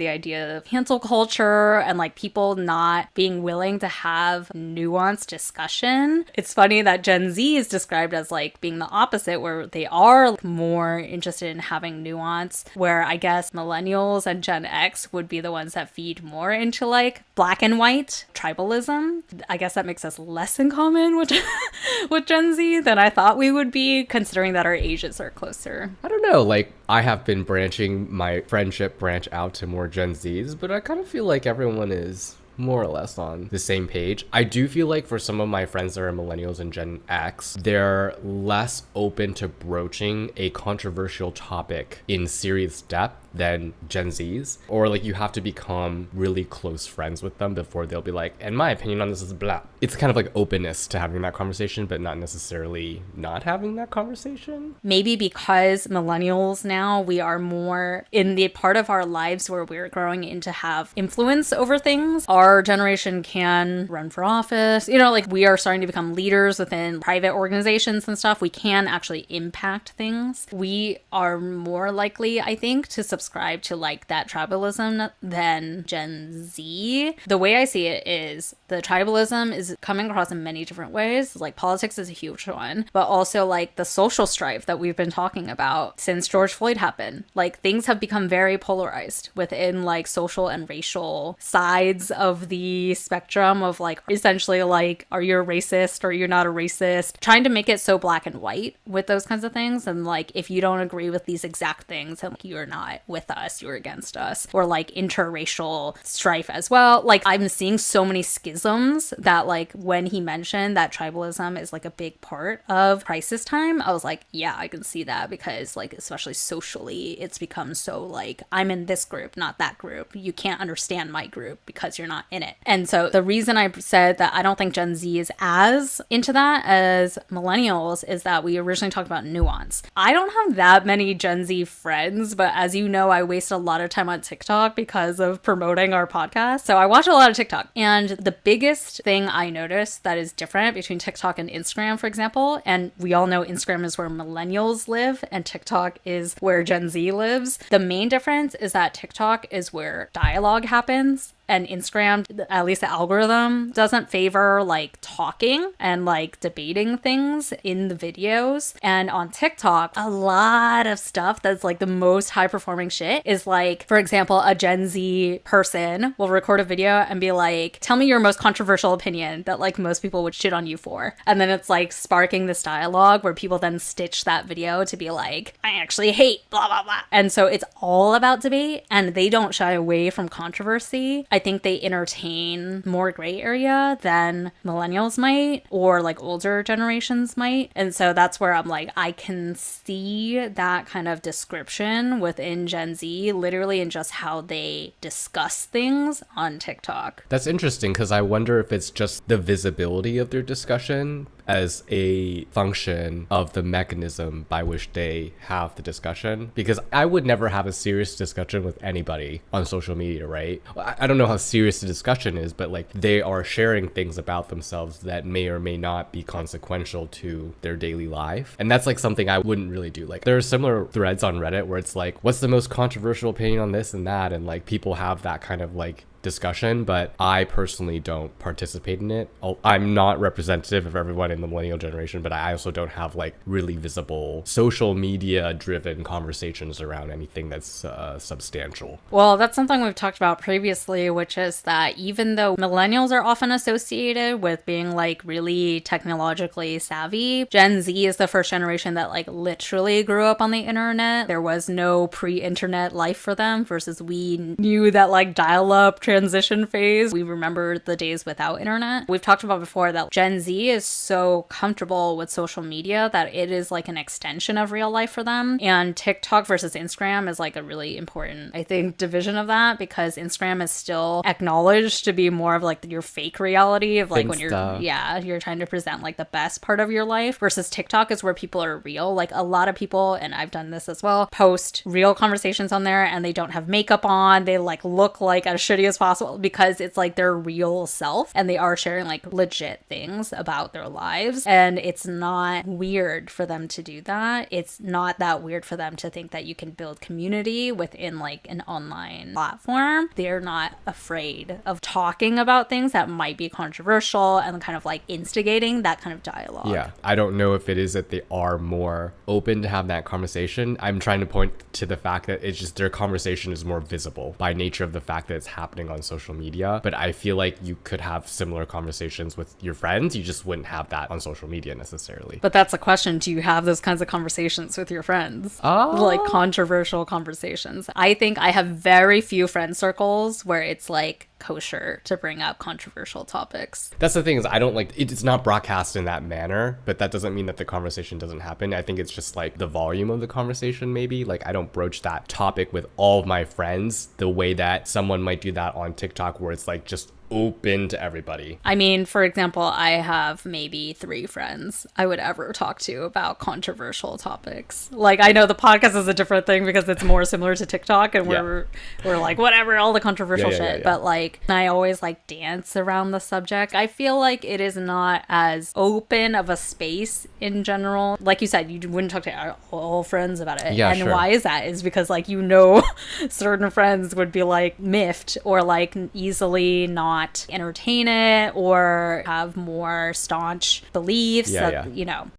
the idea of cancel culture and like people not being willing to have nuanced discussion. It's funny that Gen Z is described as like being the opposite, where they are more interested in having nuance, where I guess millennials and Gen X would be the ones that feed more into like black and white tribalism. I guess that makes us less in common with with Gen Z than I thought we would be, considering that our ages are closer. I don't know, like I have been branching my friendship branch out to more Gen Zs, but I kind of feel like everyone is more or less on the same page. I do feel like for some of my friends that are millennials and Gen X, they're less open to broaching a controversial topic in serious depth than Gen Zs, or like you have to become really close friends with them before they'll be like, and my opinion on this is blah. It's kind of like openness to having that conversation, but not necessarily not having that conversation. Maybe because millennials now, we are more in the part of our lives where we're growing into have influence over things. Our generation can run for office, you know, like we are starting to become leaders within private organizations and stuff. We can actually impact things. We are more likely, I think, to subscribe to like that tribalism than Gen Z. The way I see it is the tribalism is coming across in many different ways. Like politics is a huge one, but also like the social strife that we've been talking about since George Floyd happened. Like things have become very polarized within like social and racial sides of the spectrum of like essentially like, are you a racist or you're not a racist? Trying to make it so black and white with those kinds of things. And like, if you don't agree with these exact things, then you're not with us, you're against us. Or like interracial strife as well. Like I'm seeing so many schisms that like when he mentioned that tribalism is like a big part of crisis time, I was like, yeah, I can see that, because like especially socially it's become so like, I'm in this group, not that group. You can't understand my group because you're not in it. And so the reason I said that I don't think Gen Z is as into that as millennials is that we originally talked about nuance. I don't have that many Gen Z friends, but as you know, I waste a lot of time on TikTok because of promoting our podcast. So I watch a lot of TikTok. And the biggest thing I noticed that is different between TikTok and Instagram, for example, and we all know Instagram is where millennials live and TikTok is where Gen Z lives. The main difference is that TikTok is where dialogue happens. And Instagram, at least the algorithm, doesn't favor like talking and like debating things in the videos. And on TikTok, a lot of stuff that's like the most high performing shit is like, for example, a Gen Z person will record a video and be like, tell me your most controversial opinion that like most people would shit on you for. And then it's like sparking this dialogue where people then stitch that video to be like, I actually hate blah, blah, blah. And so it's all about debate and they don't shy away from controversy. I think they entertain more gray area than millennials might, or like older generations might. And so that's where I'm like, I can see that kind of description within Gen Z, literally in just how they discuss things on TikTok. That's interesting, because I wonder if it's just the visibility of their discussion as a function of the mechanism by which they have the discussion. Because I would never have a serious discussion with anybody on social media, right? I don't know how serious the discussion is, but like they are sharing things about themselves that may or may not be consequential to their daily life. And that's like something I wouldn't really do. Like there are similar threads on Reddit where it's like, what's the most controversial opinion on this and that? And like people have that kind of like discussion, but I personally don't participate in it. I'm not representative of everyone in the millennial generation, but I also don't have like really visible social media driven conversations around anything that's substantial. Well, that's something we've talked about previously, which is that even though millennials are often associated with being like really technologically savvy, Gen Z is the first generation that like literally grew up on the internet. There was no pre-internet life for them, versus we knew that like dial-up transition phase. We remember the days without internet. We've talked about before that Gen Z is so comfortable with social media that it is like an extension of real life for them. And TikTok versus Instagram is like a really important, I think, division of that, because Instagram is still acknowledged to be more of like your fake reality of like when you're trying to present like the best part of your life, versus TikTok is where people are real. Like a lot of people, and I've done this as well, post real conversations on there and they don't have makeup on. They like look like as shitty as possible, because it's like their real self and they are sharing like legit things about their lives. And it's not weird for them to do that. It's not that weird for them to think that you can build community within like an online platform. They're not afraid of talking about things that might be controversial and kind of like instigating that kind of dialogue. Yeah, I don't know if it is that they are more open to have that conversation. I'm trying to point to the fact that it's just their conversation is more visible by nature of the fact that it's happening on social media. But I feel like you could have similar conversations with your friends. You just wouldn't have that on social media necessarily. But that's a question. Do you have those kinds of conversations with your friends? Like controversial conversations. I think I have very few friend circles where it's like kosher to bring up controversial topics. That's the thing, is I don't like it's not broadcast in that manner, but that doesn't mean that the conversation doesn't happen. I think it's just like the volume of the conversation. Maybe like I don't broach that topic with all of my friends the way that someone might do that on TikTok, where it's like just open to everybody. I mean, for example, I have maybe 3 friends I would ever talk to about controversial topics. Like, I know the podcast is a different thing because it's more similar to TikTok and we're like, whatever, all the controversial shit. But like, I always like dance around the subject. I feel like it is not as open of a space in general. Like you said, you wouldn't talk to all friends about it. Yeah, and sure. why is that? Is because like, you know, certain friends would be like miffed or like easily not entertain it or have more staunch beliefs you know.